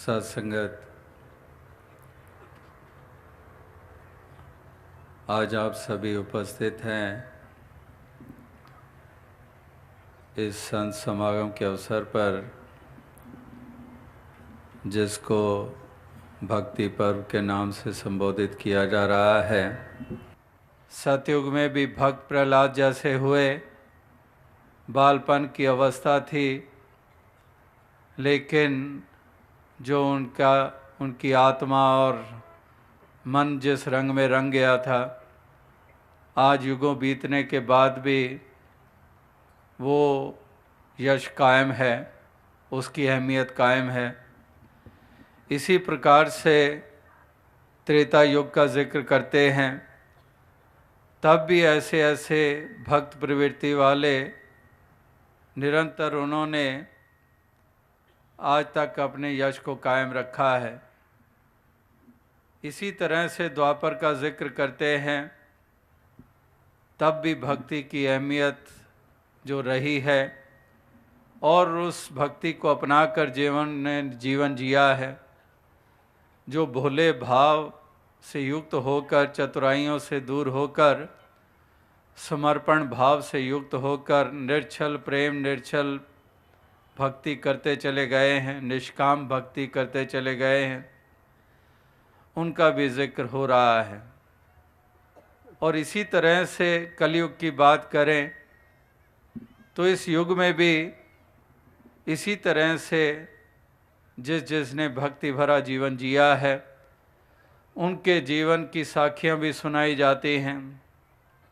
सत्संगत, आज आप सभी उपस्थित हैं इस संत समागम के अवसर पर, जिसको भक्ति पर्व के नाम से संबोधित किया जा रहा है। सतयुग में भी भक्त प्रहलाद जैसे हुए, बालपन की अवस्था थी, लेकिन जो उनकी आत्मा और मन जिस रंग में रंग गया था, आज युगों बीतने के बाद भी वो यश कायम है, उसकी अहमियत कायम है। इसी प्रकार से त्रेता युग का जिक्र करते हैं, तब भी ऐसे ऐसे भक्त प्रवृत्ति वाले निरंतर उन्होंने आज तक अपने यश को कायम रखा है। इसी तरह से द्वापर का जिक्र करते हैं, तब भी भक्ति की अहमियत जो रही है और उस भक्ति को अपनाकर जीवन जिया है। जो भोले भाव से युक्त होकर, चतुराइयों से दूर होकर, समर्पण भाव से युक्त होकर निर्छल प्रेम, निर्छल भक्ति करते चले गए हैं, निष्काम भक्ति करते चले गए हैं, उनका भी जिक्र हो रहा है। और इसी तरह से कलयुग की बात करें तो इस युग में भी इसी तरह से जिसने भक्ति भरा जीवन जिया है, उनके जीवन की साखियाँ भी सुनाई जाती हैं।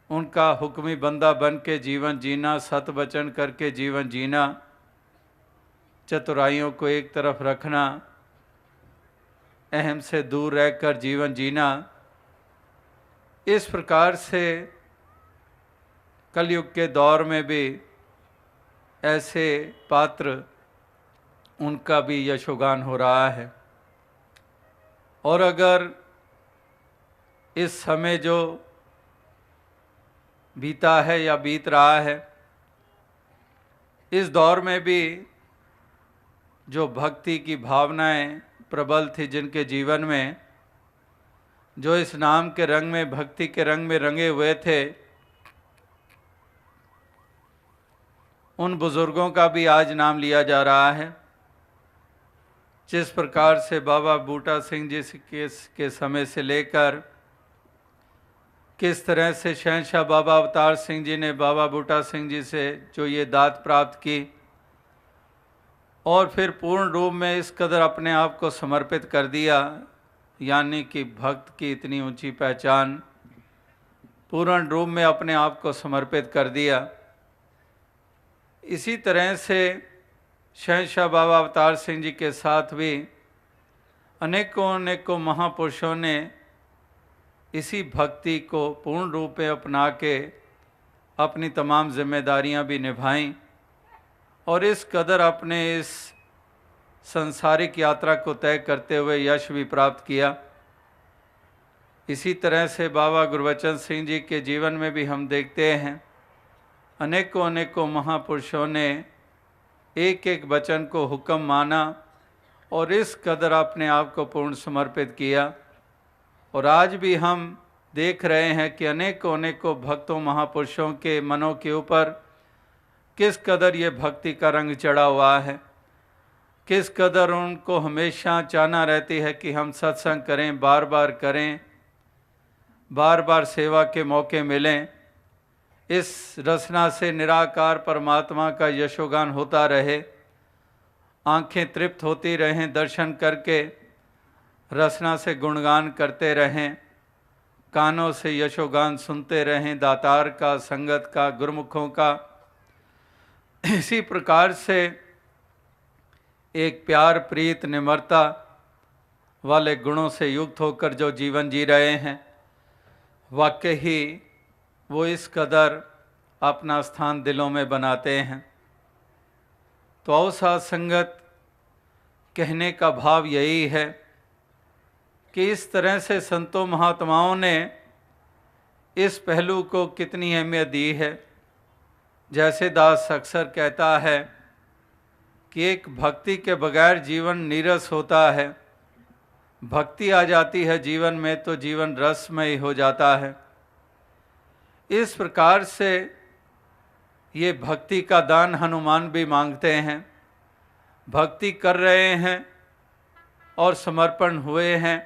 उनका हुक्मी बंदा बन के जीवन जीना, सत वचन करके जीवन जीना, चतुराइयों को एक तरफ रखना, अहम से दूर रहकर जीवन जीना, इस प्रकार से कलयुग के दौर में भी ऐसे पात्र, उनका भी यशोगान हो रहा है। और अगर इस समय जो बीता है या बीत रहा है, इस दौर में भी जो भक्ति की भावनाएं प्रबल थी जिनके जीवन में, जो इस नाम के रंग में, भक्ति के रंग में रंगे हुए थे, उन बुजुर्गों का भी आज नाम लिया जा रहा है। जिस प्रकार से बाबा बूटा सिंह जी के समय से लेकर किस तरह से शहंशाह बाबा अवतार सिंह जी ने बाबा बूटा सिंह जी से जो ये दात प्राप्त की, और फिर पूर्ण रूप में इस कदर अपने आप को समर्पित कर दिया, यानी कि भक्त की इतनी ऊंची पहचान, पूर्ण रूप में अपने आप को समर्पित कर दिया। इसी तरह से शहंशाह बाबा अवतार सिंह जी के साथ भी अनेकों अनेकों महापुरुषों ने इसी भक्ति को पूर्ण रूप में अपना के अपनी तमाम जिम्मेदारियां भी निभाईं और इस कदर अपने इस सांसारिक यात्रा को तय करते हुए यश भी प्राप्त किया। इसी तरह से बाबा गुरबचन सिंह जी के जीवन में भी हम देखते हैं, अनेकों अनेकों महापुरुषों ने एक एक वचन को हुक्म माना और इस कदर अपने आप को पूर्ण समर्पित किया। और आज भी हम देख रहे हैं कि अनेकों अनेकों भक्तों, महापुरुषों के मनों के ऊपर किस कदर ये भक्ति का रंग चढ़ा हुआ है, किस कदर उनको हमेशा चाहना रहती है कि हम सत्संग करें, बार बार करें, बार बार सेवा के मौके मिलें, इस रसना से निराकार परमात्मा का यशोगान होता रहे, आंखें तृप्त होती रहें दर्शन करके, रसना से गुणगान करते रहें, कानों से यशोगान सुनते रहें, दातार का, संगत का, गुरुमुखों का। इसी प्रकार से एक प्यार, प्रीत, निम्रता वाले गुणों से युक्त होकर जो जीवन जी रहे हैं, वाकई ही वो इस कदर अपना स्थान दिलों में बनाते हैं। तो अवसाद संगत कहने का भाव यही है कि इस तरह से संतों महात्माओं ने इस पहलू को कितनी अहमियत दी है। जैसे दास अक्सर कहता है कि एक भक्ति के बगैर जीवन नीरस होता है, भक्ति आ जाती है जीवन में तो जीवन रसमय हो जाता है। इस प्रकार से ये भक्ति का दान हनुमान भी मांगते हैं। भक्ति कर रहे हैं और समर्पण हुए हैं,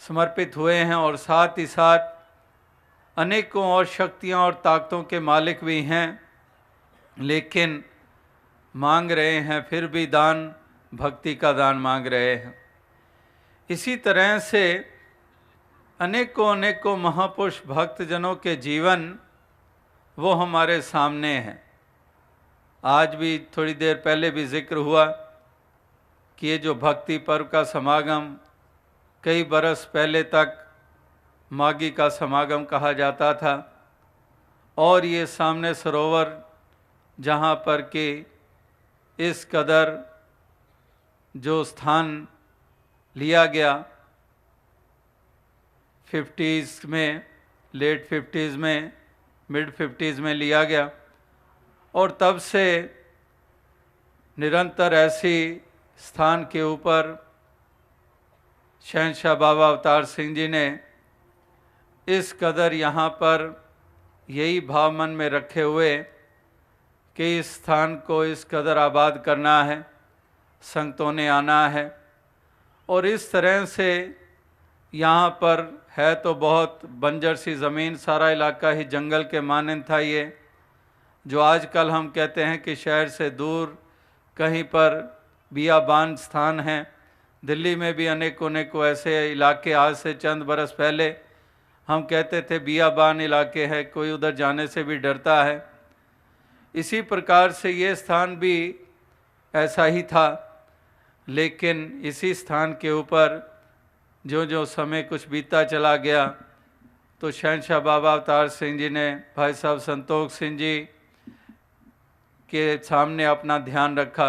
समर्पित हुए हैं, और साथ ही साथ अनेकों और शक्तियाँ और ताकतों के मालिक भी हैं, लेकिन मांग रहे हैं, फिर भी दान, भक्ति का दान मांग रहे हैं। इसी तरह से अनेकों अनेकों महापुरुष भक्तजनों के जीवन वो हमारे सामने हैं। आज भी थोड़ी देर पहले भी जिक्र हुआ कि ये जो भक्ति पर्व का समागम कई बरस पहले तक माघी का समागम कहा जाता था, और ये सामने सरोवर जहाँ पर कि इस कदर जो स्थान लिया गया 50s में, लेट 50s में, मिड 50s में लिया गया, और तब से निरंतर ऐसी स्थान के ऊपर शहंशाह बाबा अवतार सिंह जी ने इस कदर यहाँ पर यही भाव मन में रखे हुए कि इस स्थान को इस कदर आबाद करना है, संगतों ने आना है। और इस तरह से यहाँ पर है तो बहुत बंजर सी ज़मीन, सारा इलाका ही जंगल के मानंद था। ये जो आजकल हम कहते हैं कि शहर से दूर कहीं पर बियाबान स्थान हैं, दिल्ली में भी अनेकों ऐसे इलाके आज से चंद बरस पहले हम कहते थे बियाबान इलाके हैं, कोई उधर जाने से भी डरता है। इसी प्रकार से ये स्थान भी ऐसा ही था, लेकिन इसी स्थान के ऊपर जो जो समय कुछ बीतता चला गया तो शहंशाह बाबा अवतार सिंह जी ने भाई साहब संतोख सिंह जी के सामने अपना ध्यान रखा,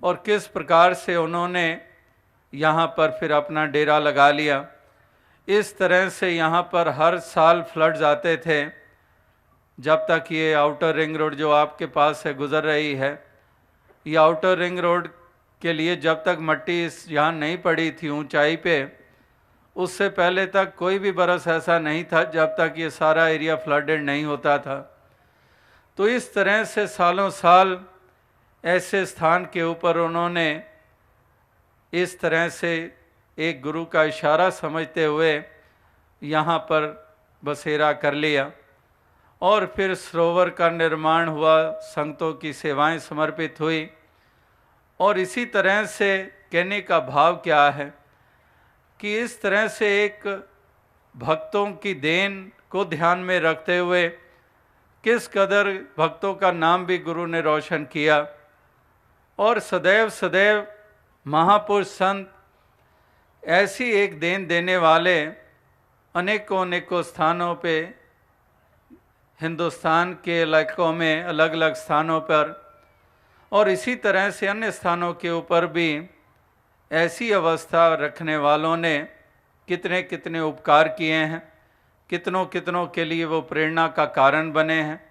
और किस प्रकार से उन्होंने यहाँ पर फिर अपना डेरा लगा लिया। इस तरह से यहाँ पर हर साल फ्लड्स आते थे, जब तक ये आउटर रिंग रोड जो आपके पास से गुज़र रही है, ये आउटर रिंग रोड के लिए जब तक मट्टी इस यहाँ नहीं पड़ी थी ऊंचाई पे, उससे पहले तक कोई भी बरस ऐसा नहीं था जब तक ये सारा एरिया फ्लडेड नहीं होता था। तो इस तरह से सालों साल ऐसे स्थान के ऊपर उन्होंने इस तरह से एक गुरु का इशारा समझते हुए यहाँ पर बसेरा कर लिया, और फिर सरोवर का निर्माण हुआ, संगतों की सेवाएं समर्पित हुई। और इसी तरह से कहने का भाव क्या है कि इस तरह से एक भक्तों की देन को ध्यान में रखते हुए किस कदर भक्तों का नाम भी गुरु ने रोशन किया, और सदैव सदैव महापुरुष संत ऐसी एक देन देने वाले अनेकों अनेकों स्थानों पे, हिंदुस्तान के इलाकों में अलग अलग स्थानों पर, और इसी तरह से अन्य स्थानों के ऊपर भी ऐसी अवस्था रखने वालों ने कितने कितने उपकार किए हैं, कितनों कितनों के लिए वो प्रेरणा का कारण बने हैं,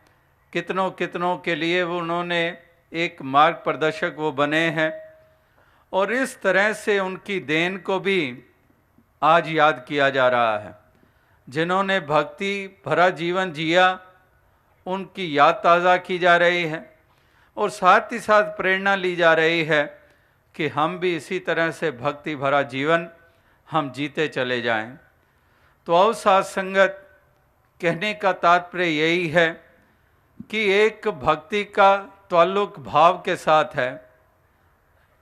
कितनों कितनों के लिए वो उन्होंने एक मार्ग प्रदर्शक वो बने हैं। और इस तरह से उनकी देन को भी आज याद किया जा रहा है। जिन्होंने भक्ति भरा जीवन जिया उनकी याद ताज़ा की जा रही है, और साथ ही साथ प्रेरणा ली जा रही है कि हम भी इसी तरह से भक्ति भरा जीवन हम जीते चले जाएं। तो आओ साथ संगत, कहने का तात्पर्य यही है कि एक भक्ति का ताल्लुक भाव के साथ है,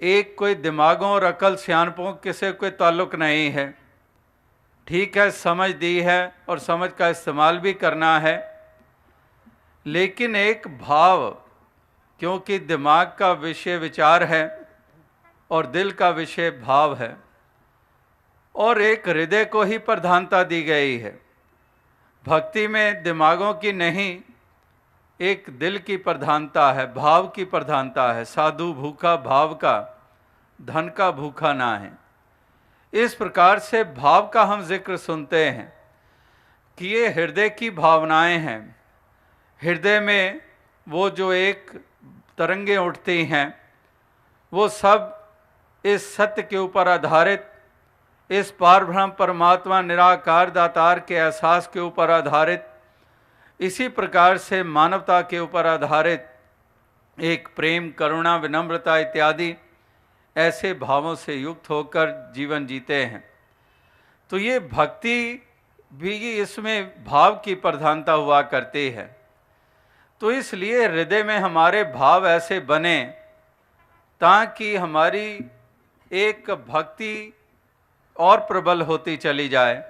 एक कोई दिमागों और अकल सियानपों के से कोई ताल्लुक नहीं है। ठीक है, समझ दी है और समझ का इस्तेमाल भी करना है, लेकिन एक भाव, क्योंकि दिमाग का विषय विचार है और दिल का विषय भाव है, और एक हृदय को ही प्रधानता दी गई है। भक्ति में दिमागों की नहीं, एक दिल की प्रधानता है, भाव की प्रधानता है। साधु भूखा भाव का, धन का भूखा ना है। इस प्रकार से भाव का हम जिक्र सुनते हैं कि ये हृदय की भावनाएं हैं। हृदय में वो जो एक तरंगें उठती हैं, वो सब इस सत्य के ऊपर आधारित, इस पारब्रह्म परमात्मा निराकार दातार के एहसास के ऊपर आधारित, इसी प्रकार से मानवता के ऊपर आधारित एक प्रेम, करुणा, विनम्रता इत्यादि ऐसे भावों से युक्त होकर जीवन जीते हैं। तो ये भक्ति भी इसमें भाव की प्रधानता हुआ करती है। तो इसलिए हृदय में हमारे भाव ऐसे बने ताकि हमारी एक भक्ति और प्रबल होती चली जाए।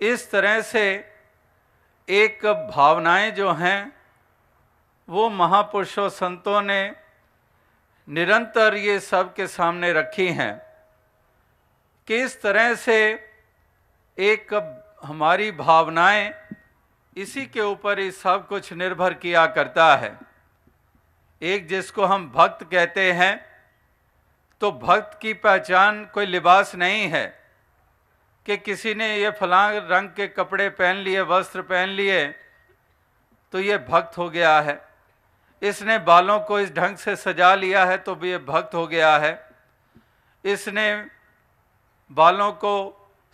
इस तरह से एक भावनाएं जो हैं वो महापुरुषों संतों ने निरंतर ये सब के सामने रखी हैं कि इस तरह से एक हमारी भावनाएं, इसी के ऊपर ही सब कुछ निर्भर किया करता है। एक जिसको हम भक्त कहते हैं, तो भक्त की पहचान कोई लिबास नहीं है कि किसी ने ये फलां रंग के कपड़े पहन लिए, वस्त्र पहन लिए तो ये भक्त हो गया है, इसने बालों को इस ढंग से सजा लिया है तो भी ये भक्त हो गया है, इसने बालों को,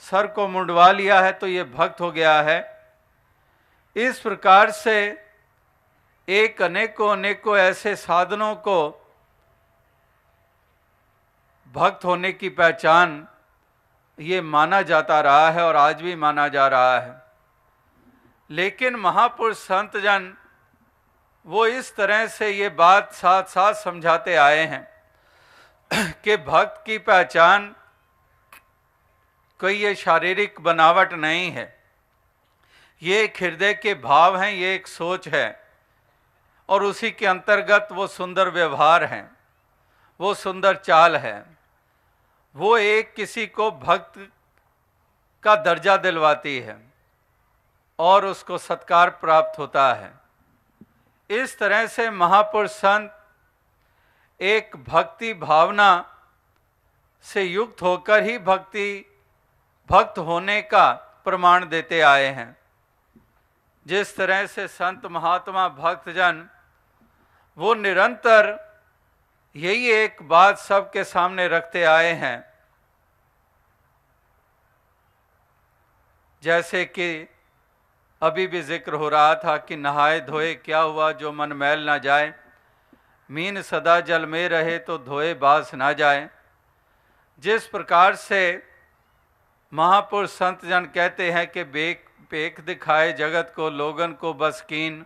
सर को मुंडवा लिया है तो ये भक्त हो गया है। इस प्रकार से एक अनेकों ऐसे साधनों को भक्त होने की पहचान ये माना जाता रहा है और आज भी माना जा रहा है। लेकिन महापुरुष संत जन वो इस तरह से ये बात साथ साथ समझाते आए हैं कि भक्त की पहचान कोई ये शारीरिक बनावट नहीं है, ये एक हृदय के भाव हैं, ये एक सोच है और उसी के अंतर्गत वो सुंदर व्यवहार हैं, वो सुंदर चाल है, वो एक किसी को भक्त का दर्जा दिलवाती है और उसको सत्कार प्राप्त होता है। इस तरह से महापुरुष संत एक भक्ति भावना से युक्त होकर ही भक्त होने का प्रमाण देते आए हैं। जिस तरह से संत महात्मा भक्तजन वो निरंतर यही एक बात सबके सामने रखते आए हैं, जैसे कि अभी भी जिक्र हो रहा था कि नहाए धोए क्या हुआ जो मन मैल ना जाए, मीन सदा जल में रहे तो धोए बास ना जाए। जिस प्रकार से महापुरुष संत जन कहते हैं कि पेख दिखाए जगत को लोगन को बस कीन,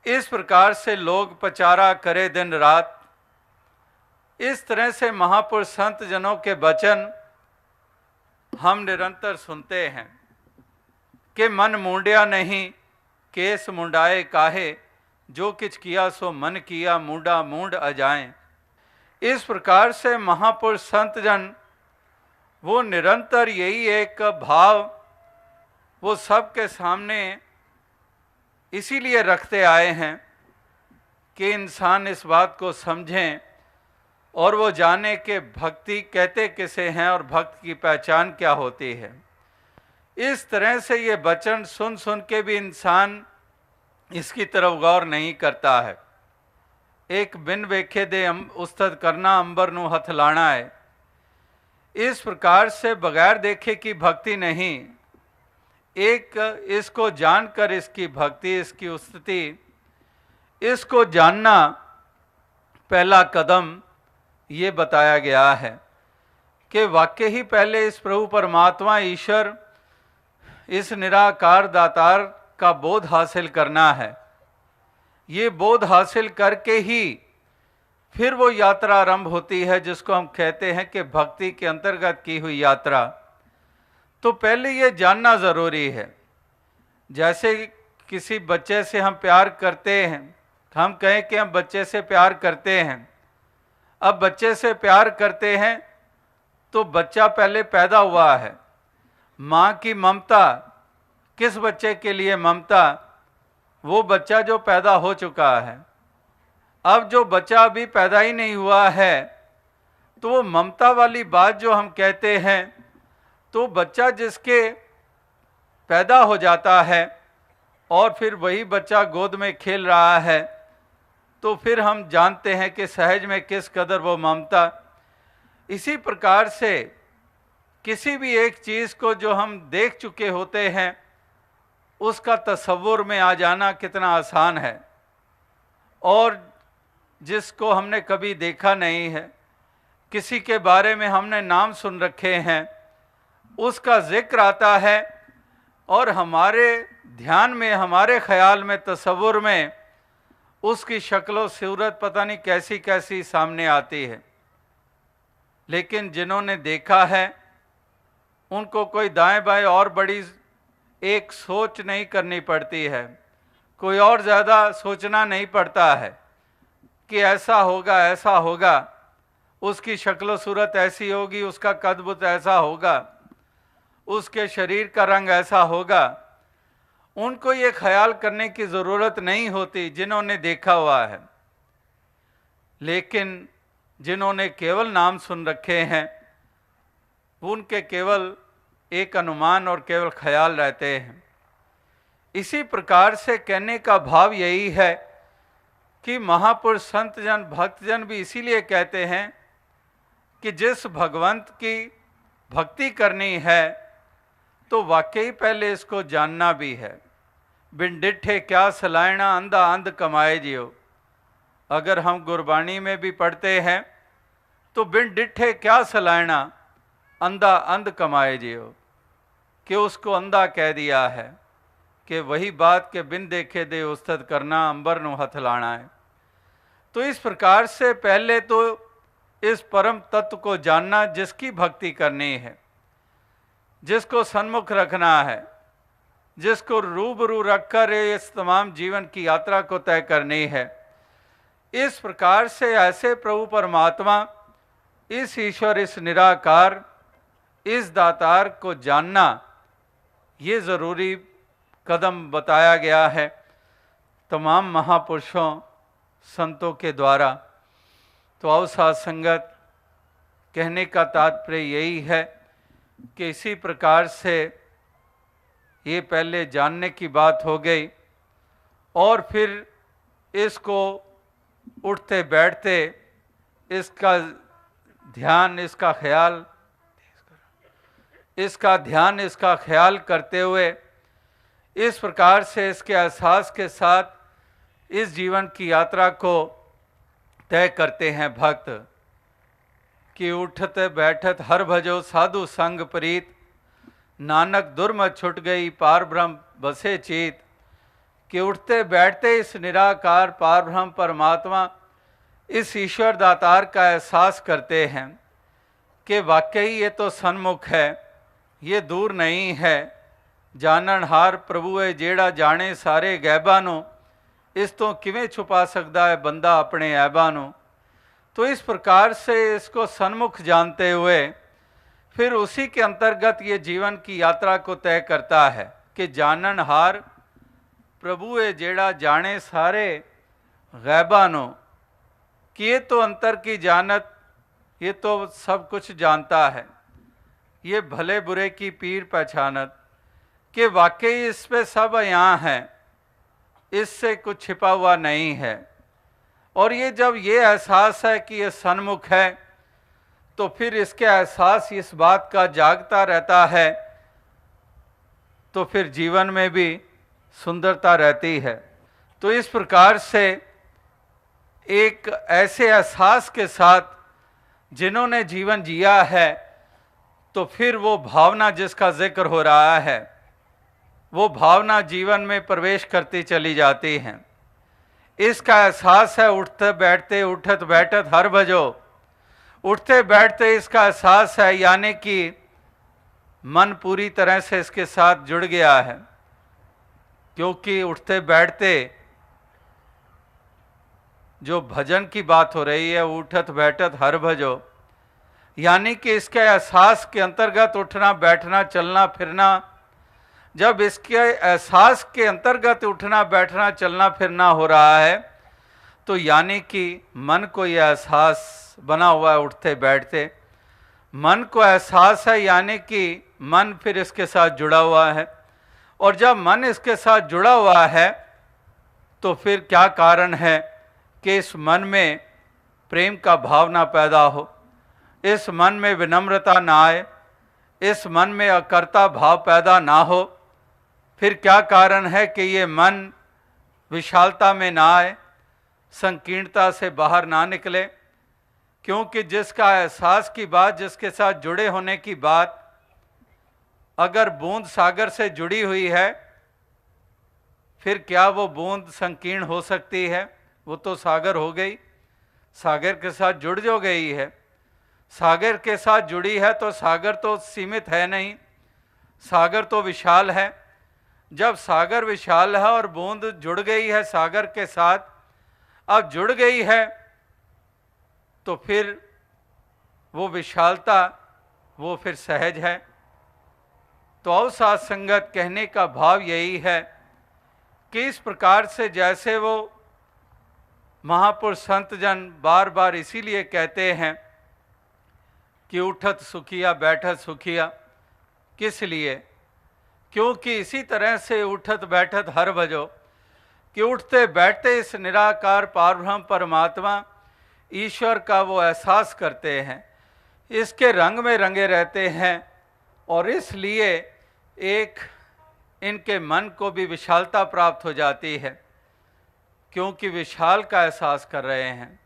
इस प्रकार से लोग पचारा करे दिन रात। इस तरह से महापुरुष संत जनों के वचन हम निरंतर सुनते हैं कि मन मूंड्या नहीं केस मुंडाए काहे, जो किछ किया सो मन किया मूंडा मूंड अजाएं। इस प्रकार से महापुरुष संत जन वो निरंतर यही एक भाव वो सबके सामने इसीलिए रखते आए हैं कि इंसान इस बात को समझें और वो जाने कि भक्ति कहते किसे हैं और भक्त की पहचान क्या होती है। इस तरह से ये वचन सुन सुन के भी इंसान इसकी तरफ गौर नहीं करता है। एक बिन वेखे दे उस्तद करना अंबर नु हथ लाना है। इस प्रकार से बगैर देखे की भक्ति नहीं, एक इसको जानकर इसकी भक्ति, इसकी उस्तति, इसको जानना पहला कदम ये बताया गया है कि वाकई ही पहले इस प्रभु परमात्मा ईश्वर, इस निराकार दातार का बोध हासिल करना है। ये बोध हासिल करके ही फिर वो यात्रा आरंभ होती है जिसको हम कहते हैं कि भक्ति के अंतर्गत की हुई यात्रा। तो पहले ये जानना ज़रूरी है। जैसे किसी बच्चे से हम प्यार करते हैं, हम कहें कि हम बच्चे से प्यार करते हैं। अब बच्चे से प्यार करते हैं तो बच्चा पहले पैदा हुआ है, माँ की ममता, किस बच्चे के लिए ममता, वो बच्चा जो पैदा हो चुका है। अब जो बच्चा अभी पैदा ही नहीं हुआ है तो वो ममता वाली बात जो हम कहते हैं, तो बच्चा जिसके पैदा हो जाता है और फिर वही बच्चा गोद में खेल रहा है, तो फिर हम जानते हैं कि सहज में किस कदर वो ममता। इसी प्रकार से किसी भी एक चीज़ को जो हम देख चुके होते हैं उसका तसव्वुर में आ जाना कितना आसान है, और जिसको हमने कभी देखा नहीं है, किसी के बारे में हमने नाम सुन रखे हैं, उसका जिक्र आता है और हमारे ध्यान में, हमारे ख्याल में, तसव्वुर में उसकी शक्ल सूरत पता नहीं कैसी कैसी सामने आती है। लेकिन जिन्होंने देखा है उनको कोई दाएं बाएं और बड़ी एक सोच नहीं करनी पड़ती है, कोई और ज़्यादा सोचना नहीं पड़ता है कि ऐसा होगा ऐसा होगा, उसकी शक्ल सूरत ऐसी होगी, उसका कद बुत ऐसा होगा, उसके शरीर का रंग ऐसा होगा। उनको ये ख्याल करने की ज़रूरत नहीं होती जिन्होंने देखा हुआ है। लेकिन जिन्होंने केवल नाम सुन रखे हैं उनके केवल एक अनुमान और केवल ख्याल रहते हैं। इसी प्रकार से कहने का भाव यही है कि महापुरुष, संत जन, भक्तजन भी इसीलिए कहते हैं कि जिस भगवंत की भक्ति करनी है तो वाकई पहले इसको जानना भी है। बिन डिठे क्या सलायना, अंधा अंध कमाए जियो। अगर हम गुरबाणी में भी पढ़ते हैं तो बिन डिठे क्या सलायना, अंधा अंध कमाए जियो, कि उसको अंधा कह दिया है कि वही बात के बिन देखे दे उस्तद करना, अंबर नु हथ लाना है। तो इस प्रकार से पहले तो इस परम तत्व को जानना जिसकी भक्ति करनी है, जिसको सन्मुख रखना है, जिसको रूबरू रखकर इस तमाम जीवन की यात्रा को तय करनी है। इस प्रकार से ऐसे प्रभु परमात्मा, इस ईश्वर, इस निराकार, इस दातार को जानना ये ज़रूरी कदम बताया गया है तमाम महापुरुषों, संतों के द्वारा। तो आओ साथ संगत, कहने का तात्पर्य यही है कि इसी प्रकार से ये पहले जानने की बात हो गई, और फिर इसको उठते बैठते इसका ध्यान, इसका ख्याल करते हुए इस प्रकार से इसके एहसास के साथ इस जीवन की यात्रा को तय करते हैं भक्त कि उठत बैठत हर भजो साधु संग प्रीत, नानक दुर्मत छुट गई पार ब्रह्म बसे चीत। कि उठते बैठते इस निराकार पार ब्रह्म परमात्मा, इस ईश्वर दातार का एहसास करते हैं कि वाकई ये तो सन्मुख है, ये दूर नहीं है। जाननहार प्रभु है जेड़ा जाने सारे गैबा नो, इस तो किवें छुपा सकता है बंदा अपने ऐबा नो। तो इस प्रकार से इसको सन्मुख जानते हुए फिर उसी के अंतर्गत ये जीवन की यात्रा को तय करता है कि जाननहार प्रभु है जेड़ा जाने सारे गैबा नो, कि ये तो अंतर की जानत, ये तो सब कुछ जानता है, ये भले बुरे की पीर पहचानत, कि वाकई इस पे सब यहाँ है, इससे कुछ छिपा हुआ नहीं है। और ये जब ये एहसास है कि ये सन्मुख है तो फिर इसके एहसास इस बात का जागता रहता है, तो फिर जीवन में भी सुंदरता रहती है। तो इस प्रकार से एक ऐसे एहसास के साथ जिन्होंने जीवन जिया है, तो फिर वो भावना जिसका जिक्र हो रहा है, वो भावना जीवन में प्रवेश करती चली जाती हैं। इसका एहसास है उठते बैठते, उठत बैठत हर भजो। उठते बैठते इसका एहसास है, यानी कि मन पूरी तरह से इसके साथ जुड़ गया है, क्योंकि उठते बैठते जो भजन की बात हो रही है, उठत बैठत हर भजो, यानी कि इसके एहसास के अंतर्गत उठना बैठना चलना फिरना, जब इसके एहसास के अंतर्गत उठना बैठना चलना फिरना हो रहा है, तो यानी कि मन को यह एहसास बना हुआ है उठते बैठते, मन को एहसास है, यानी कि मन फिर इसके साथ जुड़ा हुआ है। और जब मन इसके साथ जुड़ा हुआ है तो फिर क्या कारण है कि इस मन में प्रेम का भावना पैदा हो, इस मन में विनम्रता ना आए, इस मन में अकर्ता भाव पैदा ना हो, फिर क्या कारण है कि ये मन विशालता में ना आए, संकीर्णता से बाहर ना निकले? क्योंकि जिसका एहसास की बात, जिसके साथ जुड़े होने की बात अगर बूंद सागर से जुड़ी हुई है, फिर क्या वो बूंद संकीर्ण हो सकती है? वो तो सागर हो गई, सागर के साथ जुड़ जो गई है। सागर के साथ जुड़ी है तो सागर तो सीमित है नहीं, सागर तो विशाल है। जब सागर विशाल है और बूंद जुड़ गई है सागर के साथ, अब जुड़ गई है, तो फिर वो विशालता वो फिर सहज है। तो अवसाद संगत कहने का भाव यही है कि इस प्रकार से जैसे वो महापुरुष संत जन बार बार इसीलिए कहते हैं कि उठत सुखिया बैठत सुखिया, किस लिए? क्योंकि इसी तरह से उठत बैठत हर भजो, कि उठते बैठते इस निराकार पारब्रह्म परमात्मा ईश्वर का वो एहसास करते हैं, इसके रंग में रंगे रहते हैं, और इसलिए एक इनके मन को भी विशालता प्राप्त हो जाती है, क्योंकि विशाल का एहसास कर रहे हैं।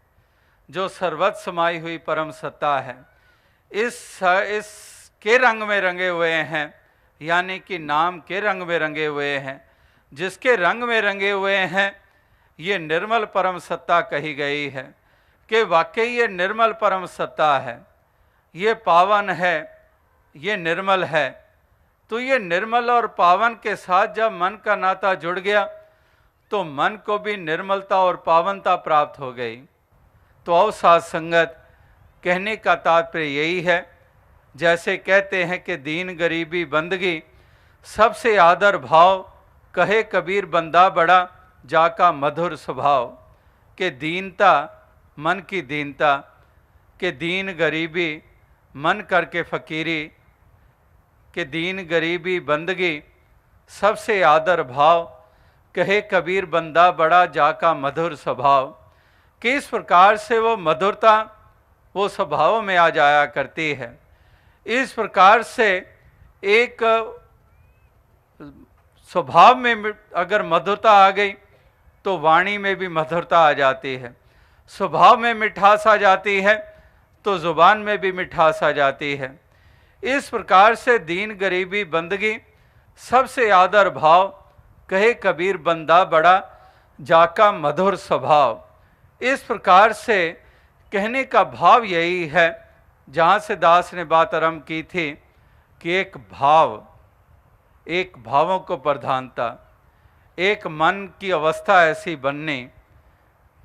जो सर्वत्र समाई हुई परम सत्ता है, इसके रंग में रंगे हुए हैं, यानी कि नाम के रंग में रंगे हुए हैं। जिसके रंग में रंगे हुए हैं, ये निर्मल परम सत्ता कही गई है कि वाकई ये निर्मल परम सत्ता है, ये पावन है, ये निर्मल है। तो ये निर्मल और पावन के साथ जब मन का नाता जुड़ गया, तो मन को भी निर्मलता और पावनता प्राप्त हो गई। तो अवसाद संगत कहने का तात्पर्य यही है, जैसे कहते हैं कि दीन गरीबी बंदगी सबसे आदर भाव, कहे कबीर बंदा बड़ा जाका मधुर स्वभाव। के दीनता, मन की दीनता, के दीन गरीबी मन करके फकीरी, के दीन गरीबी बंदगी सबसे आदर भाव, कहे कबीर बंदा बड़ा जाका मधुर स्वभाव। कि इस प्रकार से वो मधुरता वो स्वभाव में आ जाया करती है। इस प्रकार से एक स्वभाव में अगर मधुरता आ गई, तो वाणी में भी मधुरता आ जाती है। स्वभाव में मिठास आ जाती है, तो जुबान में भी मिठास आ जाती है। इस प्रकार से दीन गरीबी बंदगी सबसे आदर भाव, कहे कबीर बंदा बड़ा जाका मधुर स्वभाव। इस प्रकार से कहने का भाव यही है, जहाँ से दास ने बात आरंभ की थी कि एक भाव, एक भावों को प्रधानता, एक मन की अवस्था ऐसी बननी,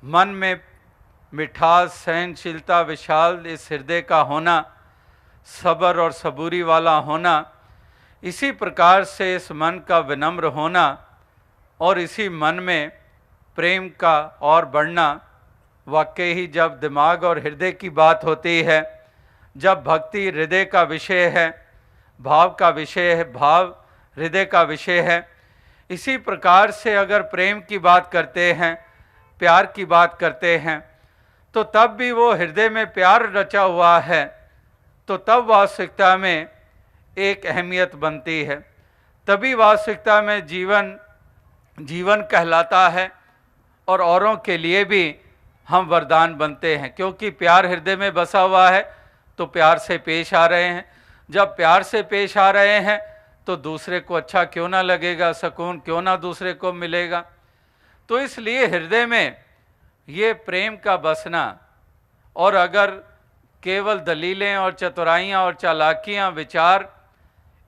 मन में मिठास, सहनशीलता, विशाल इस हृदय का होना, सब्र और सबूरी वाला होना, इसी प्रकार से इस मन का विनम्र होना, और इसी मन में प्रेम का और बढ़ना। वाकई ही जब दिमाग और हृदय की बात होती है, जब भक्ति हृदय का विषय है, भाव का विषय है, भाव हृदय का विषय है, इसी प्रकार से अगर प्रेम की बात करते हैं, प्यार की बात करते हैं, तो तब भी वो हृदय में प्यार रचा हुआ है, तो तब वास्तविकता में एक अहमियत बनती है। तभी वास्तविकता में जीवन कहलाता है, और औरों के लिए भी हम वरदान बनते हैं, क्योंकि प्यार हृदय में बसा हुआ है, तो प्यार से पेश आ रहे हैं। जब प्यार से पेश आ रहे हैं, तो दूसरे को अच्छा क्यों ना लगेगा, सुकून क्यों ना दूसरे को मिलेगा। तो इसलिए हृदय में ये प्रेम का बसना, और अगर केवल दलीलें और चतुराइयाँ और चालाकियाँ, विचार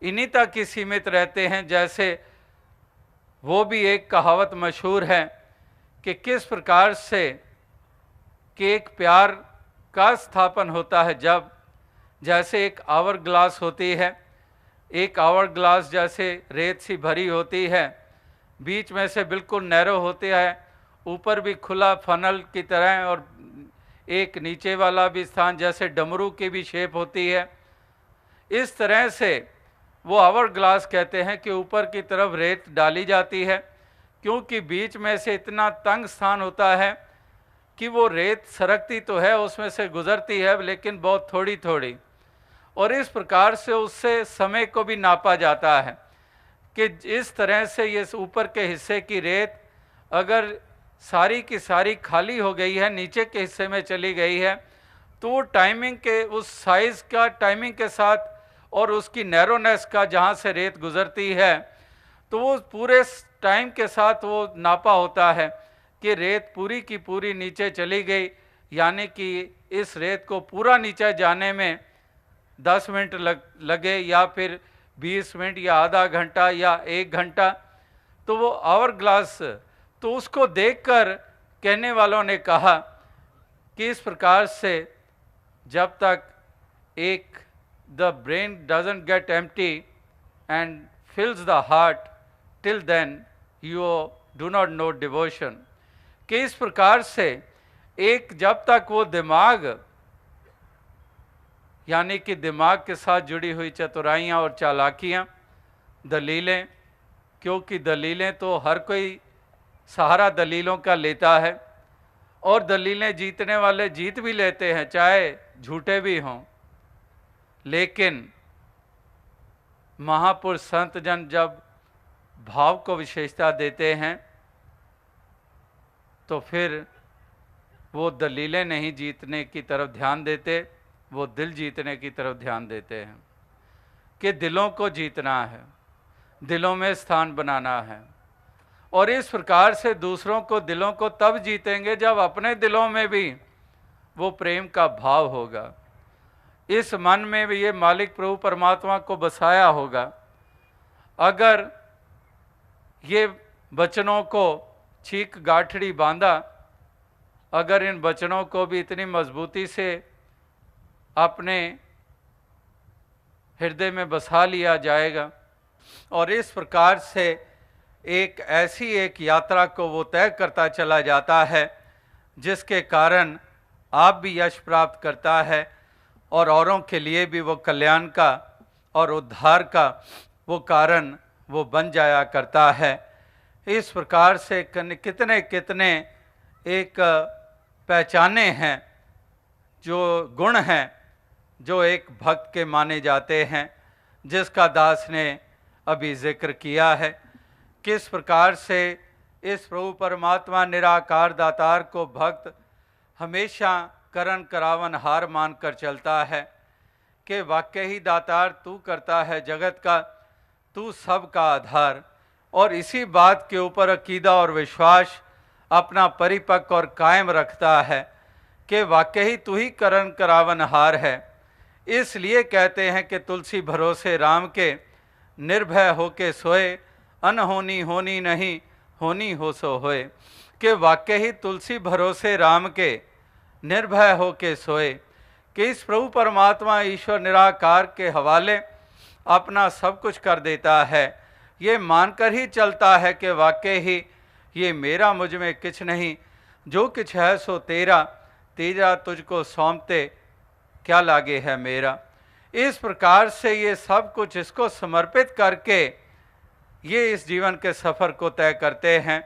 इन्हीं तक ही सीमित रहते हैं, जैसे वो भी एक कहावत मशहूर है कि किस प्रकार से कि एक प्यार का स्थापन होता है, जब जैसे एक आवर ग्लास होती है, एक आवर ग्लास जैसे रेत सी भरी होती है, बीच में से बिल्कुल नैरो होते है, ऊपर भी खुला फनल की तरह, और एक नीचे वाला भी स्थान जैसे डमरू की भी शेप होती है। इस तरह से वो आवर ग्लास कहते हैं कि ऊपर की तरफ रेत डाली जाती है, क्योंकि बीच में से इतना तंग स्थान होता है कि वो रेत सरकती तो है, उसमें से गुजरती है, लेकिन बहुत थोड़ी थोड़ी। और इस प्रकार से उससे समय को भी नापा जाता है कि इस तरह से ये ऊपर के हिस्से की रेत अगर सारी की सारी खाली हो गई है, नीचे के हिस्से में चली गई है, तो वो टाइमिंग के उस साइज़ का टाइमिंग के साथ और उसकी नैरोनेस का जहाँ से रेत गुजरती है, तो वो पूरे टाइम के साथ वो नापा होता है कि रेत पूरी की पूरी नीचे चली गई, यानी कि इस रेत को पूरा नीचे जाने में 10 मिनट लगे या फिर 20 मिनट या आधा घंटा या 1 घंटा। तो वो आवर ग्लास, तो उसको देखकर कहने वालों ने कहा कि इस प्रकार से जब तक एक the brain doesn't get empty and fills the heart, till then you do not know devotion. कि इस प्रकार से एक जब तक वो दिमाग, यानी कि दिमाग के साथ जुड़ी हुई चतुराइयाँ और चालाकियाँ, दलीलें, क्योंकि दलीलें तो हर कोई सहारा दलीलों का लेता है और दलीलें जीतने वाले जीत भी लेते हैं, चाहे झूठे भी हों। लेकिन महापुरुष संत जन जब भाव को विशेषता देते हैं तो फिर वो दलीलें नहीं जीतने की तरफ ध्यान देते, वो दिल जीतने की तरफ ध्यान देते हैं कि दिलों को जीतना है, दिलों में स्थान बनाना है। और इस प्रकार से दूसरों को, दिलों को तब जीतेंगे जब अपने दिलों में भी वो प्रेम का भाव होगा, इस मन में भी ये मालिक प्रभु परमात्मा को बसाया होगा। अगर ये वचनों को छीक गाठड़ी बांधा, अगर इन वचनों को भी इतनी मजबूती से अपने हृदय में बसा लिया जाएगा और इस प्रकार से एक ऐसी एक यात्रा को वो तय करता चला जाता है जिसके कारण आप भी यश प्राप्त करता है और औरों के लिए भी वो कल्याण का और उद्धार का वो कारण वो बन जाया करता है। इस प्रकार से कितने कितने एक पहचाने हैं, जो गुण हैं जो एक भक्त के माने जाते हैं, जिसका दास ने अभी जिक्र किया है। किस प्रकार से इस प्रभु परमात्मा निराकार दातार को भक्त हमेशा करण करावन हार मानकर चलता है कि वाकई ही दातार तू करता है जगत का, तू सबका आधार। और इसी बात के ऊपर अकीदा और विश्वास अपना परिपक्व और कायम रखता है कि वाकई तू ही करण करावन हार है। इसलिए कहते हैं कि तुलसी भरोसे राम के, निर्भय होके सोए, अनहोनी होनी नहीं, होनी हो सो होए। कि वाकई ही तुलसी भरोसे राम के, निर्भय होके सोए, कि इस प्रभु परमात्मा ईश्वर निराकार के हवाले अपना सब कुछ कर देता है। ये मानकर ही चलता है कि वाकई ही ये मेरा मुझ में कुछ नहीं, जो कुछ है सो तेरा, तेरा तुझको सौंपते क्या लागे है मेरा। इस प्रकार से ये सब कुछ इसको समर्पित करके ये इस जीवन के सफ़र को तय करते हैं।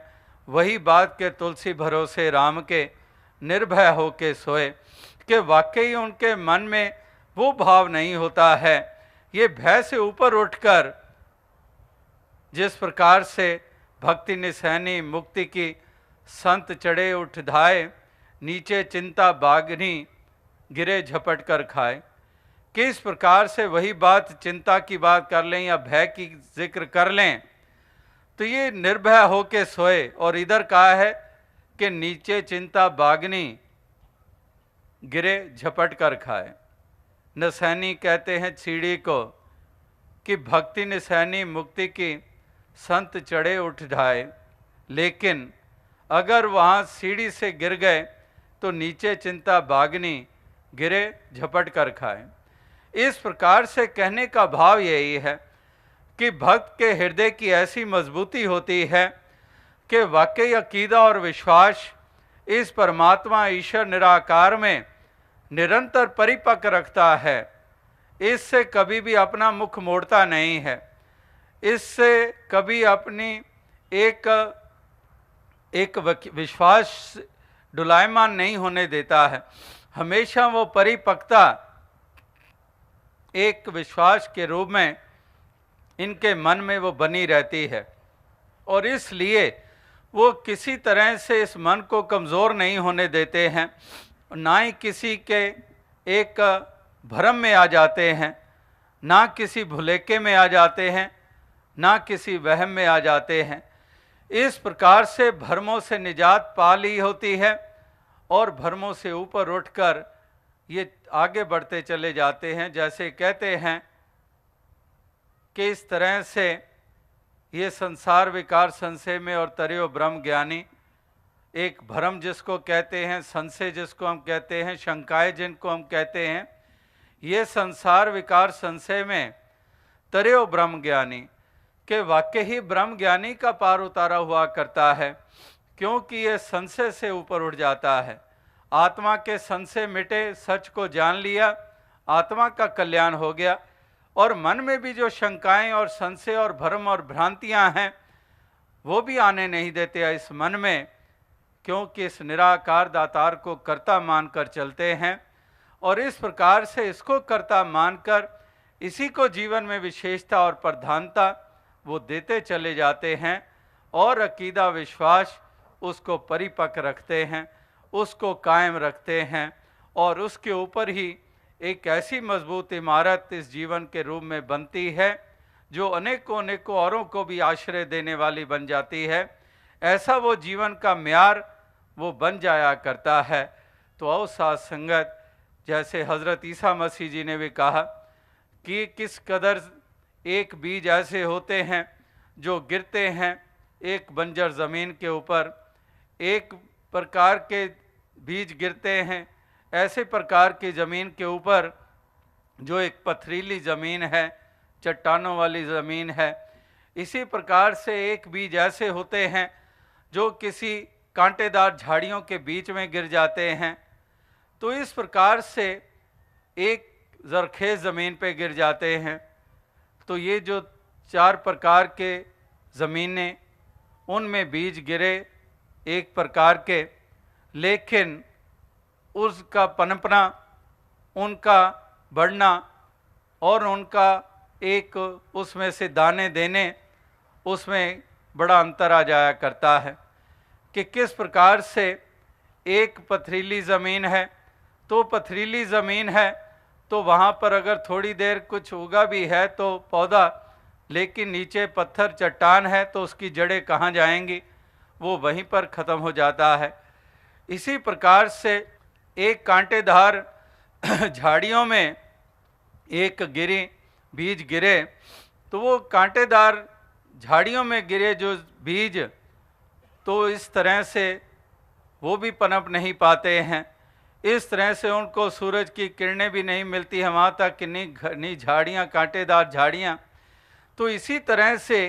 वही बात के तुलसी भरोसे राम के, निर्भय होके सोए, कि वाकई उनके मन में वो भाव नहीं होता है। ये भय से ऊपर उठकर जिस प्रकार से भक्ति निसैनी मुक्ति की संत चढ़े उठ धाए, नीचे चिंता बागनी गिरे झपट कर खाए। किस प्रकार से वही बात चिंता की बात कर लें या भय की जिक्र कर लें, तो ये निर्भय होके सोए। और इधर कहा है कि नीचे चिंता बागनी गिरे झपट कर खाए। निसैनी कहते हैं सीढ़ी को, कि भक्ति निसैनी मुक्ति की संत चढ़े उठ ढाए, लेकिन अगर वहाँ सीढ़ी से गिर गए तो नीचे चिंता बागनी गिरे झपट कर खाए। इस प्रकार से कहने का भाव यही है कि भक्त के हृदय की ऐसी मजबूती होती है कि वाकई अकीदा और विश्वास इस परमात्मा ईश्वर निराकार में निरंतर परिपक्व रखता है। इससे कभी भी अपना मुख मोड़ता नहीं है, इससे कभी अपनी एक विश्वास डुलायमान नहीं होने देता है। हमेशा वो परिपक्वता एक विश्वास के रूप में इनके मन में वो बनी रहती है, और इसलिए वो किसी तरह से इस मन को कमज़ोर नहीं होने देते हैं, ना ही किसी के एक भ्रम में आ जाते हैं, ना किसी भुलेखे में आ जाते हैं, ना किसी वहम में आ जाते हैं। इस प्रकार से भ्रमों से निजात पा ली होती है और भ्रमों से ऊपर उठकर ये आगे बढ़ते चले जाते हैं। जैसे कहते हैं कि इस तरह से ये संसार विकार संशय में और तर्यो ब्रह्म ज्ञानी, एक भ्रम जिसको कहते हैं, संशय जिसको हम कहते हैं, शंकाएं जिनको हम कहते हैं, ये संसार विकार संशय में तर्यो ब्रह्म ज्ञानी के वाक्य ही ब्रह्म ज्ञानी का पार उतारा हुआ करता है, क्योंकि ये संशय से ऊपर उठ जाता है। आत्मा के संशय मिटे, सच को जान लिया, आत्मा का कल्याण हो गया, और मन में भी जो शंकाएं और संशय और भ्रम और भ्रांतियां हैं वो भी आने नहीं देते इस मन में, क्योंकि इस निराकार दातार को कर्ता मानकर चलते हैं, और इस प्रकार से इसको कर्ता मानकर इसी को जीवन में विशेषता और प्रधानता वो देते चले जाते हैं, और अकीदा विश्वास उसको परिपक्व रखते हैं, उसको कायम रखते हैं, और उसके ऊपर ही एक ऐसी मजबूत इमारत इस जीवन के रूप में बनती है जो अनेकों अनेकों औरों को भी आश्रय देने वाली बन जाती है। ऐसा वो जीवन का म्यार वो बन जाया करता है। तो आओ साथ संगत, जैसे हज़रत ईसा मसीह जी ने भी कहा कि किस कदर एक बीज ऐसे होते हैं जो गिरते हैं एक बंजर ज़मीन के ऊपर, एक प्रकार के बीज गिरते हैं ऐसे प्रकार की ज़मीन के ऊपर जो एक पथरीली ज़मीन है, चट्टानों वाली ज़मीन है। इसी प्रकार से एक बीज ऐसे होते हैं जो किसी कांटेदार झाड़ियों के बीच में गिर जाते हैं। तो इस प्रकार से एक ज़रखेज़ ज़मीन पे गिर जाते हैं। तो ये जो चार प्रकार के ज़मीनें, उनमें बीज गिरे एक प्रकार के, लेकिन उसका पनपना, उनका बढ़ना और उनका एक उसमें से दाने देने, उसमें बड़ा अंतर आ जाया करता है कि किस प्रकार से एक पथरीली ज़मीन है, तो पथरीली ज़मीन है तो वहाँ पर अगर थोड़ी देर कुछ उगा भी है तो पौधा, लेकिन नीचे पत्थर चट्टान है तो उसकी जड़ें कहाँ जाएंगी, वो वहीं पर ख़त्म हो जाता है। इसी प्रकार से एक कांटेदार झाड़ियों में एक बीज गिरे, तो वो कांटेदार झाड़ियों में गिरे जो बीज, तो इस तरह से वो भी पनप नहीं पाते हैं। इस तरह से उनको सूरज की किरणें भी नहीं मिलती हैं, वहाँ तक किन्नी घनी झाड़ियाँ, कांटेदार झाड़ियाँ। तो इसी तरह से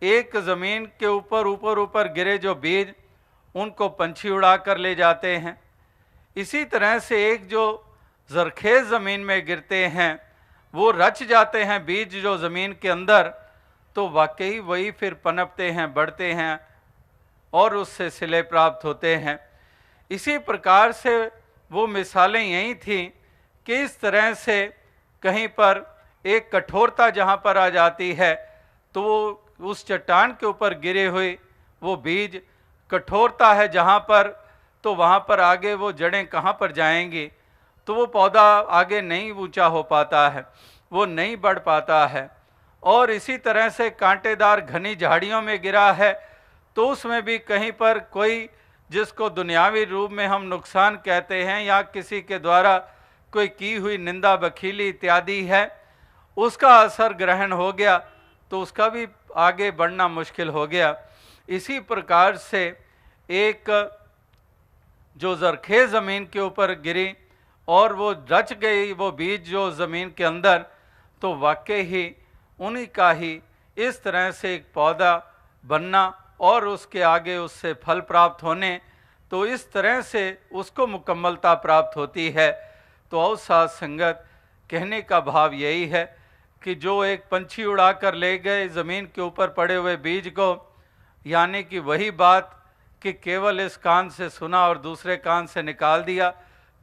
एक ज़मीन के ऊपर गिरे जो बीज, उनको पंछी उड़ा कर ले जाते हैं। इसी तरह से एक जो ज़रखेज़ ज़मीन में गिरते हैं वो रच जाते हैं बीज जो ज़मीन के अंदर, तो वाकई वही फिर पनपते हैं, बढ़ते हैं और उससे सिले प्राप्त होते हैं। इसी प्रकार से वो मिसालें यही थी कि इस तरह से कहीं पर एक कठोरता जहाँ पर आ जाती है तो वो उस चट्टान के ऊपर गिरे हुए वो बीज, कठोरता है जहाँ पर, तो वहाँ पर आगे वो जड़ें कहाँ पर जाएंगी, तो वो पौधा आगे नहीं ऊंचा हो पाता है, वो नहीं बढ़ पाता है। और इसी तरह से कांटेदार घनी झाड़ियों में गिरा है तो उसमें भी कहीं पर कोई जिसको दुनियावी रूप में हम नुकसान कहते हैं या किसी के द्वारा कोई की हुई निंदा बखीली इत्यादि है, उसका असर ग्रहण हो गया तो उसका भी आगे बढ़ना मुश्किल हो गया। इसी प्रकार से एक जो ज़रखेज़ ज़मीन के ऊपर गिरी और वो रच गई वो बीज जो ज़मीन के अंदर, तो वाकई ही उन्हीं का ही इस तरह से एक पौधा बनना और उसके आगे उससे फल प्राप्त होने, तो इस तरह से उसको मुकम्मलता प्राप्त होती है। तो और साथ संगत, कहने का भाव यही है कि जो एक पंछी उड़ा कर ले गए ज़मीन के ऊपर पड़े हुए बीज को, यानी कि वही बात कि केवल इस कान से सुना और दूसरे कान से निकाल दिया,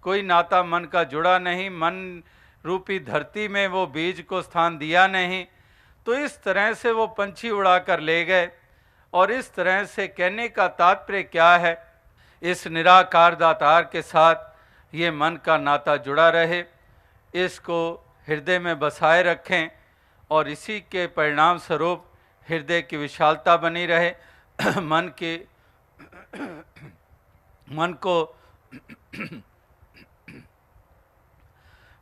कोई नाता मन का जुड़ा नहीं, मन रूपी धरती में वो बीज को स्थान दिया नहीं। तो इस तरह से वो पंछी उड़ा कर ले गए। और इस तरह से कहने का तात्पर्य क्या है, इस निराकार दातार के साथ ये मन का नाता जुड़ा रहे, इसको हृदय में बसाए रखें और इसी के परिणाम स्वरूप हृदय की विशालता बनी रहे, मन को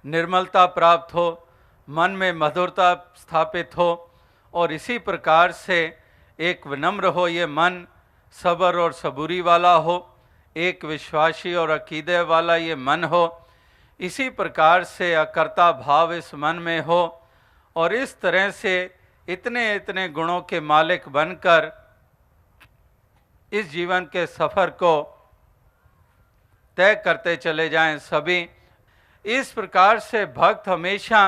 निर्मलता प्राप्त हो, मन में मधुरता स्थापित हो और इसी प्रकार से एक विनम्र हो ये मन, सब्र और सबूरी वाला हो, एक विश्वासी और अकीदे वाला ये मन हो। इसी प्रकार से अकर्ता भाव इस मन में हो और इस तरह से इतने इतने गुणों के मालिक बनकर इस जीवन के सफ़र को तय करते चले जाएं सभी। इस प्रकार से भक्त हमेशा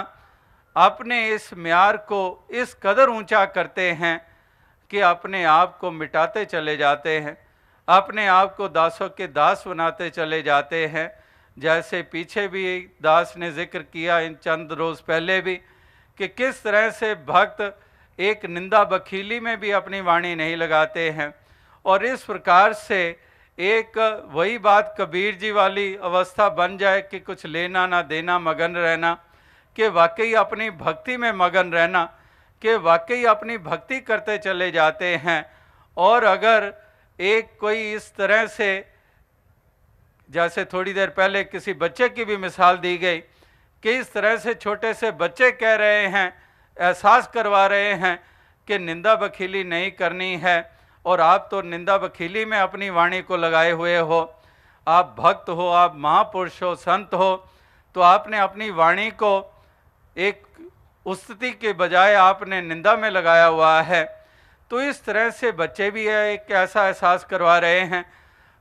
अपने इस म्यार को इस कदर ऊंचा करते हैं कि अपने आप को मिटाते चले जाते हैं, अपने आप को दासों के दास बनाते चले जाते हैं। जैसे पीछे भी दास ने जिक्र किया इन चंद रोज़ पहले भी कि किस तरह से भक्त एक निंदा बखीली में भी अपनी वाणी नहीं लगाते हैं। और इस प्रकार से एक वही बात कबीर जी वाली अवस्था बन जाए कि कुछ लेना ना देना, मगन रहना, कि वाकई अपनी भक्ति में मगन रहना, कि वाकई अपनी भक्ति करते चले जाते हैं। और अगर एक कोई इस तरह से, जैसे थोड़ी देर पहले किसी बच्चे की भी मिसाल दी गई कि इस तरह से छोटे से बच्चे कह रहे हैं, एहसास करवा रहे हैं कि निंदा बखीली नहीं करनी है। और आप तो निंदा बखीली में अपनी वाणी को लगाए हुए हो, आप भक्त हो, आप महापुरुष हो, संत हो, तो आपने अपनी वाणी को एक स्तुति के बजाय आपने निंदा में लगाया हुआ है। तो इस तरह से बच्चे भी है एक ऐसा एहसास करवा रहे हैं।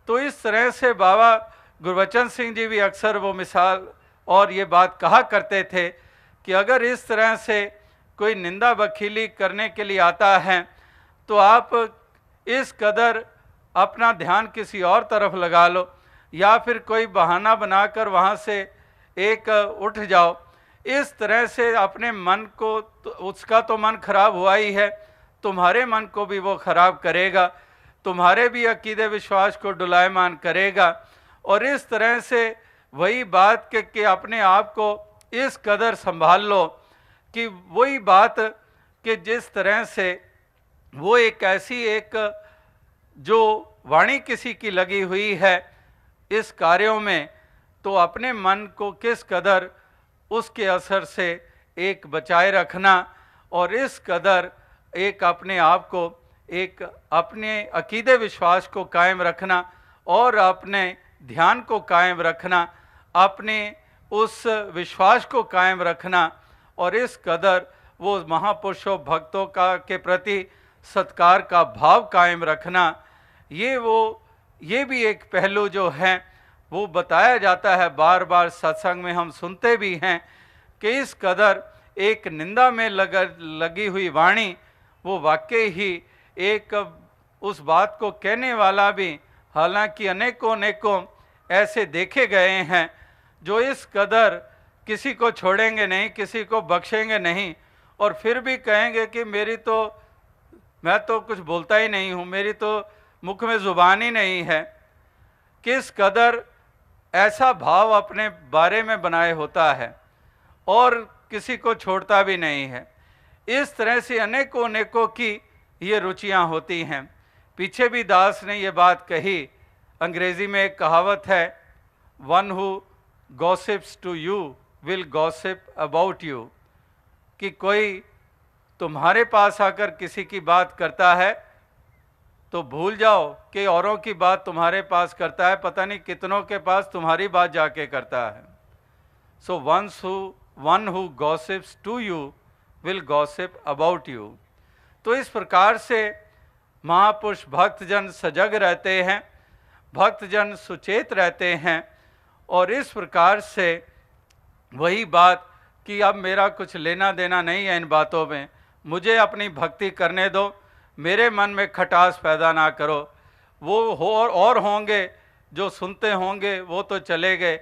तो इस तरह से बाबा गुरबचन सिंह जी भी अक्सर वो मिसाल और ये बात कहा करते थे कि अगर इस तरह से कोई निंदा बखीली करने के लिए आता है तो आप इस कदर अपना ध्यान किसी और तरफ लगा लो या फिर कोई बहाना बनाकर वहाँ से एक उठ जाओ। इस तरह से अपने मन को, उसका तो मन खराब हुआ ही है, तुम्हारे मन को भी वो खराब करेगा, तुम्हारे भी अकीदे विश्वास को डुलायमान करेगा। और इस तरह से वही बात कि अपने आप को इस कदर संभाल लो कि वही बात कि जिस तरह से वो एक ऐसी एक जो वाणी किसी की लगी हुई है इस कार्यों में, तो अपने मन को किस कदर उसके असर से एक बचाए रखना और इस कदर एक अपने आप को, एक अपने अकीदे विश्वास को कायम रखना और अपने ध्यान को कायम रखना, अपने उस विश्वास को कायम रखना और इस कदर वो महापुरुषों भक्तों का के प्रति सत्कार का भाव कायम रखना। ये भी एक पहलू जो है वो बताया जाता है, बार बार सत्संग में हम सुनते भी हैं कि इस कदर एक निंदा में लगी हुई वाणी वो वाकई ही एक उस बात को कहने वाला भी, हालांकि अनेकों अनेकों ऐसे देखे गए हैं जो इस कदर किसी को छोड़ेंगे नहीं, किसी को बख्शेंगे नहीं और फिर भी कहेंगे कि मैं तो कुछ बोलता ही नहीं हूँ, मेरी तो मुख में ज़ुबान ही नहीं है। किस कदर ऐसा भाव अपने बारे में बनाए होता है और किसी को छोड़ता भी नहीं है। इस तरह से अनेकों अनेकों की ये रुचियाँ होती हैं। पीछे भी दास ने ये बात कही, अंग्रेज़ी में एक कहावत है, one who gossips to you will gossip about you, कि कोई तुम्हारे पास आकर किसी की बात करता है तो भूल जाओ कि औरों की बात तुम्हारे पास करता है, पता नहीं कितनों के पास तुम्हारी बात जाके करता है। So one who gossips to you will gossip about you. तो इस प्रकार से महापुरुष भक्तजन सजग रहते हैं, भक्तजन सुचेत रहते हैं और इस प्रकार से वही बात कि अब मेरा कुछ लेना देना नहीं है इन बातों में, मुझे अपनी भक्ति करने दो, मेरे मन में खटास पैदा ना करो, वो हो और होंगे जो सुनते होंगे, वो तो चले गए,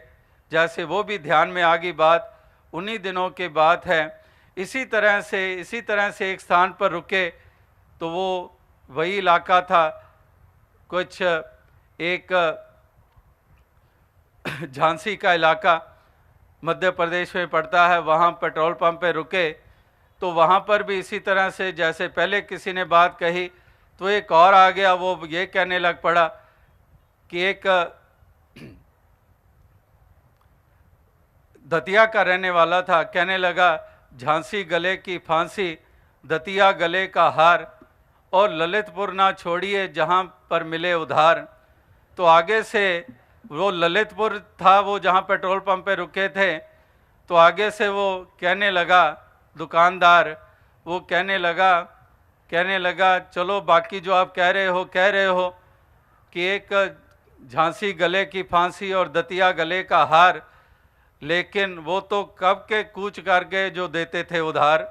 जैसे वो भी ध्यान में आ गई बात, उन्हीं दिनों की बात है। इसी तरह से एक स्थान पर रुके तो वो वही इलाका था, कुछ एक झांसी का इलाका मध्य प्रदेश में पड़ता है। वहाँ पेट्रोल पंप पे रुके तो वहाँ पर भी इसी तरह से, जैसे पहले किसी ने बात कही तो एक और आ गया, वो ये कहने लग पड़ा कि एक दतिया का रहने वाला था, कहने लगा झांसी गले की फांसी, दतिया गले का हार, और ललितपुर ना छोड़िए जहाँ पर मिले उधार। तो आगे से वो ललितपुर था, वो जहाँ पेट्रोल पंप पे रुके थे, तो आगे से वो कहने लगा, दुकानदार वो कहने लगा चलो बाकी जो आप कह रहे हो कि एक झांसी गले की फांसी और दतिया गले का हार, लेकिन वो तो कब के कूच कर गए जो देते थे उधार।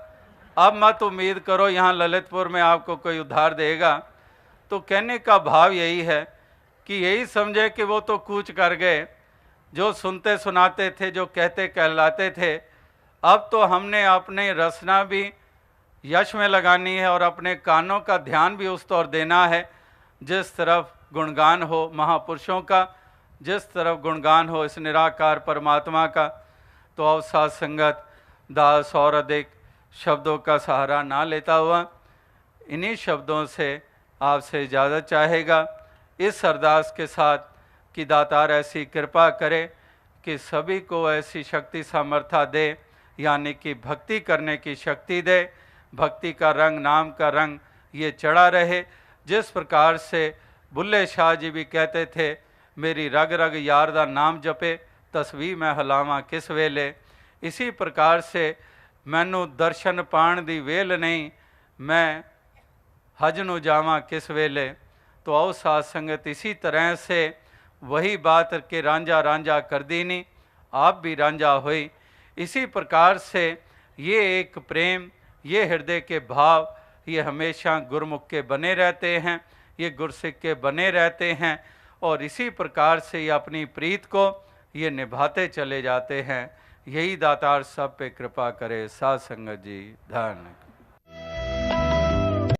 अब मत उम्मीद करो यहाँ ललितपुर में आपको कोई उधार देगा। तो कहने का भाव यही है कि यही समझे कि वो तो कूच कर गए, जो सुनते सुनाते थे, जो कहते कहलाते थे। अब तो हमने अपने रचना भी यश में लगानी है और अपने कानों का ध्यान भी उस तरफ देना है जिस तरफ गुणगान हो महापुरुषों का, जिस तरफ गुणगान हो इस निराकार परमात्मा का। तो अब साथ संगत दास और अधिक शब्दों का सहारा ना लेता हुआ इन्हीं शब्दों से आपसे इजाज़त चाहेगा, इस अरदास के साथ कि दातार ऐसी कृपा करे कि सभी को ऐसी शक्ति सामर्थ्य दे, यानी कि भक्ति करने की शक्ति दे, भक्ति का रंग, नाम का रंग ये चढ़ा रहे। जिस प्रकार से बुल्ले शाह जी भी कहते थे, मेरी रग रग यार दा नाम जपे, तस्वीर मैं हलावां किस वेले। इसी प्रकार से मैनू दर्शन पाण दी वेल नहीं, मैं हज नू जावां किस वेले। तो आओ साथ संगत इसी तरह से वही बात के रांझा रांझा कर दी नहीं, आप भी रांझा हुई। इसी प्रकार से ये एक प्रेम, ये हृदय के भाव, ये हमेशा गुरमुख के बने रहते हैं, ये गुरसिख के बने रहते हैं, और इसी प्रकार से ये अपनी प्रीत को ये निभाते चले जाते हैं। यही दातार सब पे कृपा करे। साध संगत जी धन्य।